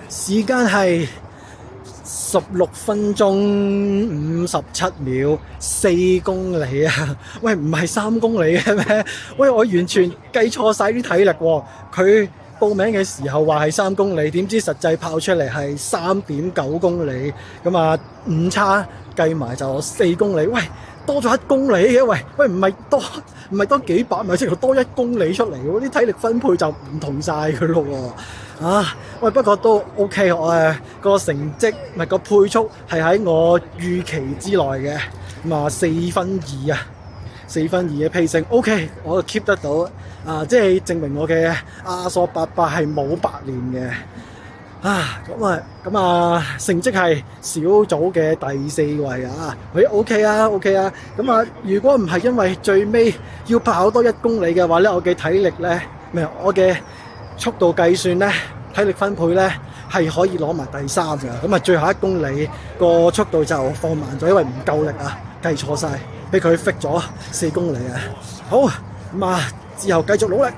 時間係16分鐘57秒，4公里啊！喂，唔係3公里嘅咩？喂，我完全計錯晒啲體力喎。佢報名嘅時候話係3公里，點知實際跑出嚟係3.9公里，咁啊誤差計埋就4公里。喂，多咗1公里嘅，喂，唔係多幾百米，直頭多1公里出嚟喎，啲體力分配就唔同晒㗎咯喎。喂，不過都 OK， 我個成績咪個配速係喺我預期之內嘅，咁啊4分2啊，4分2嘅 pacing OK， 我 keep 得到，即係證明我嘅阿索800係冇白練嘅，咁啊成績係小組嘅第4位啊，OK 啊，咁啊如果唔係因為最尾要跑多1公里嘅話咧，我嘅體力咧，我嘅速度計算咧，體力分配咧係可以攞埋第3嘅，咁啊最後1公里個速度就放慢咗，因為唔夠力啊，計錯晒，俾佢 fit 咗4公里啊。好，咁啊之後繼續努力。